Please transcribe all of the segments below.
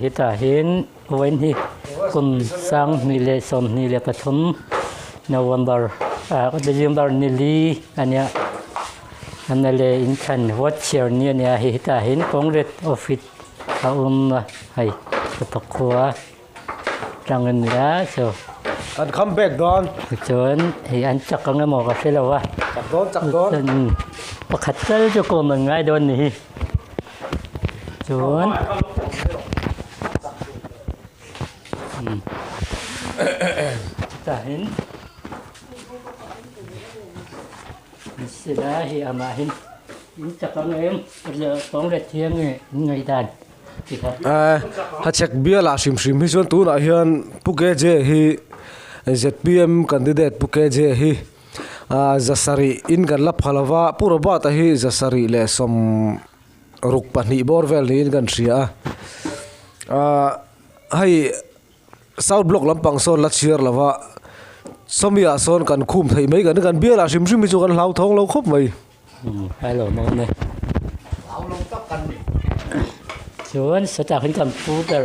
hita hin wen hi kun sang ni le som ni le pathum November December ni li ania anale in kan watch here ni ania hita hin Congress office hai pakwa rangan ya so and come back don chon hi an chak ang mo ka sila wa chak don pakhat sal jo ko man ngai don ni chon ta hin sila hi amahin in chak ang em giờ Congress thiang ngai dan ha check bia la sim hi chon tu na hian puke je hi ZPM candidate puke je hi zasari in gan la phalawa pura ba ta hi zasari le som ruk pani borvel ni in gan ria hai south block lampang son la chiar lawa somia son kan khum thei mai gan bia la sim hi chu kan lau thong lo khop mai hello mo ne lau long tap kan ni chon sa ta hin kam pu per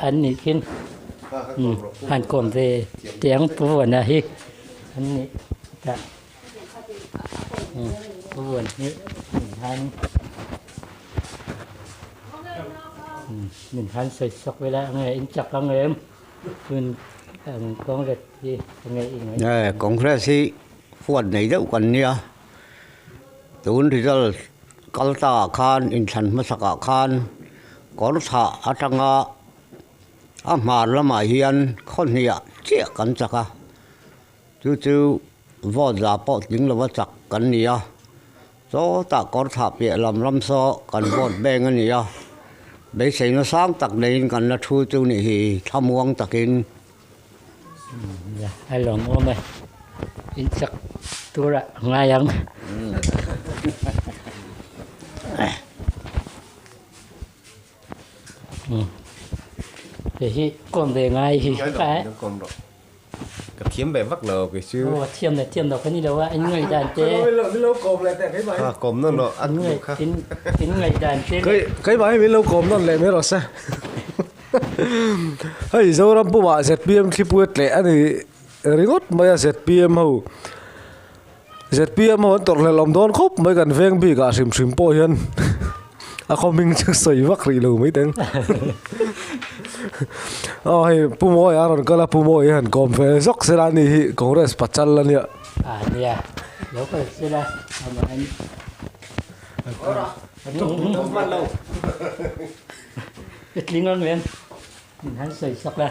an ni kin han kom về tiếng pu na hi an ni ta pu ni han mình han soi sok với lại nghe in chặt anh em mình con rệt gì nghe nè Congress hi fuan nei deuh kan nia tun result kalta khan in than masaka khan kor tha atanga ama lama hian khonia che kan chaka chu vot za po ting lo chak kan nia so ta kor tha pe lam so kan vot beng ania be sei no sang tak nein kan la thu chu ni hi thamuang takin ya ai lo mo mai in chak tu ra ngai ang thì còn về ngay thì phảiกับเทียมแบบวักเราไปซื้อ thiêm đâu cái gì đâu anh người đàn tê ไม่รู้กลมเลยแต่ไกก่ลมนั่นเนาะอัน anh นี้ người ครับ tính người đàn tê ไก่ไม่รู้กลมนั่นแหละไม่รู้ซะเฮ้ยเจ้ารับผู้ว่า ZPM ที่พูดเลยอันนี้ริงอดไม่ใช่ ZPM เขา ZPM เขาตกเลยลมโดนครบไม่กันเฟ้งพี่กาซิมโป้ยันเขามิงจะใส่วักรีลูไม่ถึงให้ผู้มวยอารอนก็ละผู้มวยหันกอมเฟซอกเซรานี่คอนเกรสปัจจัลละเนี่ยเนี่ยแล้วก็เสร็จแล้วทำอะไรลิงก์เงินmình hắn sợi sọc ra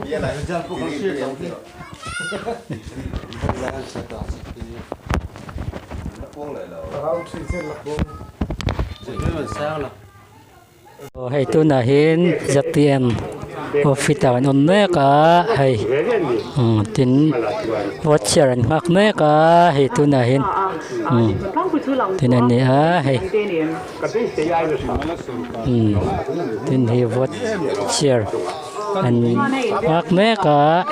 Bia này dân cũng có chuyện giống thế. hay tu na hin ZPM office on ne ka hay tin watcher an hak ne ka hay tu na hin tin an ni ha hay tin hi watcher an hak ne ka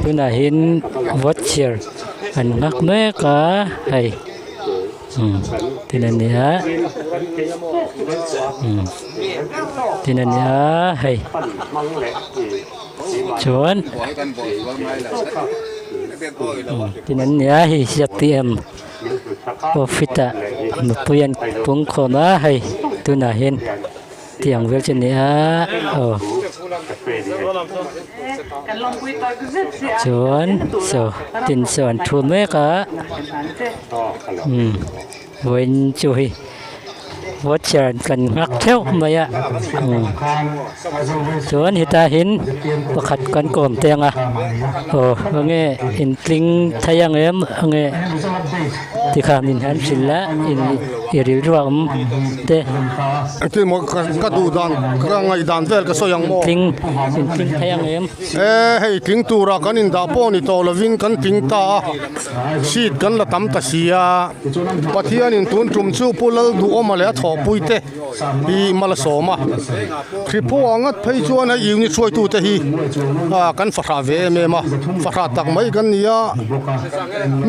tu na hin watcher an hak ne ka hay tinan niya tinan niya hay cuman tinan niya hi ZPM ofita puyan pungkona hay tunahin tiang wel niya cuman so tin son thu me ka wen chui watcher kan ngak theo mai a chuan hita hin pakhat kan kom tenga nge in tling thayang em nge tikha min han silla in iril ruam te cái một cái đủ đàn cái ngày đàn về cái số yang mo tling thayang em hay tiếng tu ra cái nín đào po ni to là vin cái tiếng ta xịt cái là tắm ta xia bắt hiện nín tuôn trùm chu pulal đủ mà lẽ thọ tho pui te hi mal so ma khri po angat phei chuan ai unit choi tu te hi kan fa tha ve me ma fa tha tak mai kan nia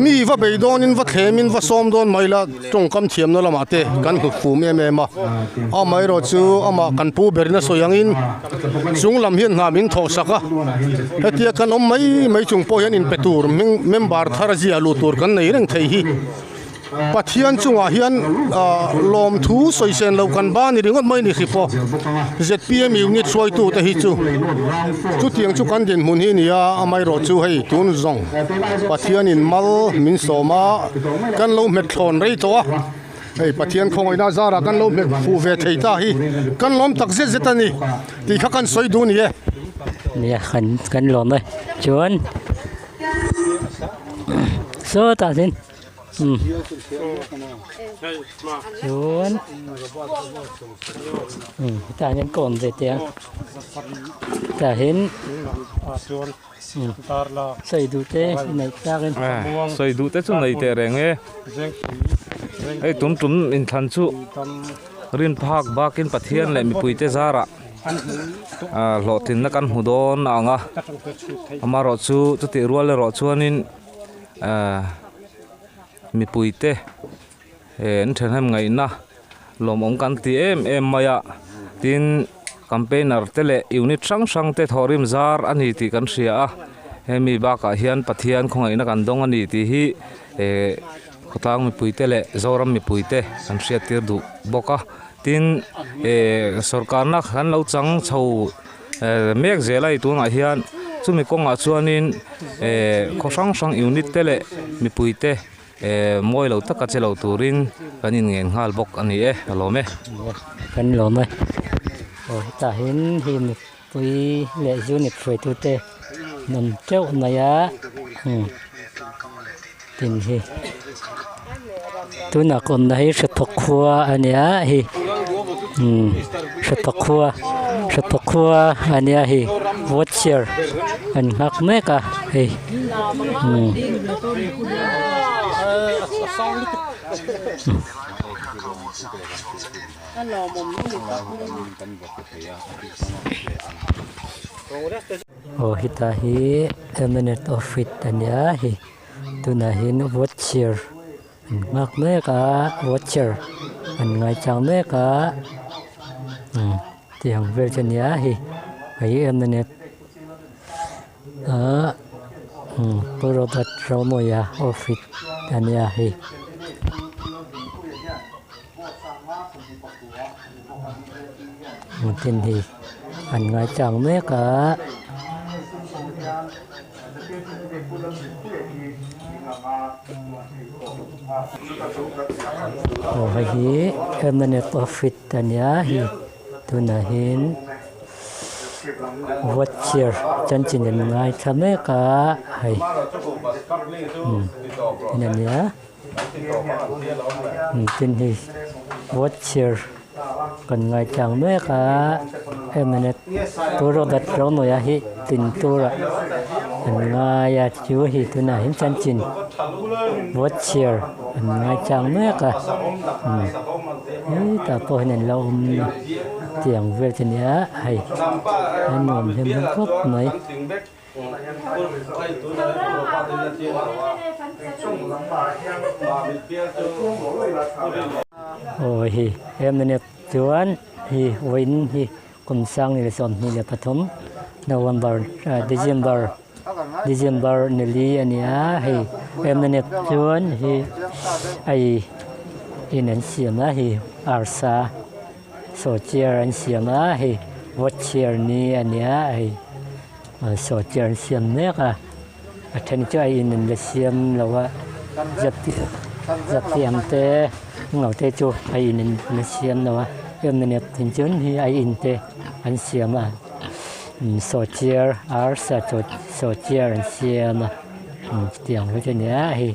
mi va bei don in va themin va som don mai la tong kam thiam no lama te kan hu fu me ma a mai ro chu ama kan pu berna so yang in chung lam hian na min tho saka hetia kan om mai chung po hian in petur member thar ji alu tur kan nei reng thei hi pathian chunga hian lom thu soisen lo kan ba ni ringot mai ni khipo ZPM unit soi tu te hi chu tiang chu kan den mun hi nia amai ro chu hei tun zong pathian in mal min soma kan lo met thon rei to a hei pathian khongoi na zara kan lo met fu ve thei ta hi kan lom tak zet zetani ti kha kan soi du ni e nè khẩn lộn đây chuan số ta xin chuan ta nhân còn về tiếng ta hin xây đủ thế này ta cái xây đủ thế chung này tệ rèn ấy ấy tụm in thành chu rin phak bakin pathian le mi pui te zara lo tin na kan hudon anga ama ro chu ti rual le ro chuanin mi pui te en then ham ngai na lom ong kan ti em maya tin campaigner te le unit sang te thorim zar ani ti kan ria a hemi ba ka hian pathian khongai na kan dong ani ti hi khotang mi pui te le zoram mi pui te kan ria tir du boka tin sarkar na khan lo chang chho mek zelai tu na hian chumi konga chuanin khosang unit te le mi pui te moi lo taka chelo turin kanin ngen ngal bok ani lome kan lome ta hin mi pui le unit foi tu te nam cheu na ya tin hi tu na kon na hi shthokwa ania hi shthokwa ania hi watcher an hak me ka hi hita hi eminent of it ania hi tu na hin watcher ngak me ka watcher an ngai chang me ka tiang Virginia hi ai eminent puro dat romoya of it ania hi tin hi an ngai chang me ka hi eminent of it ania hi tu na hin watcher chân chỉ nên ngay tham ấy cả hay nên nhá tin hi watcher còn ngay chẳng mấy cả em này tôi rồi đặt rồi mà hi tin tôi rồi ngay ya chú hi tôi này hin chân chỉ watcher ngay chẳng mấy cả ta po nên lâu tiếng Việt thì nhá hay anh nôm thêm một chút này hi em này chuan hi win hi cùng sang ni son ni le pathom November December ni li ania hi em này chuan hi ai in an siam hi arsa so chair an siam hi watcher ni ania hi so chair siam ne ka athen cho ai in le siam lawa zap te ngau te chu ai in le siam lawa em ne tin chun hi ai in te an siam so chair arsa so chair an siam tiang lo che nia hi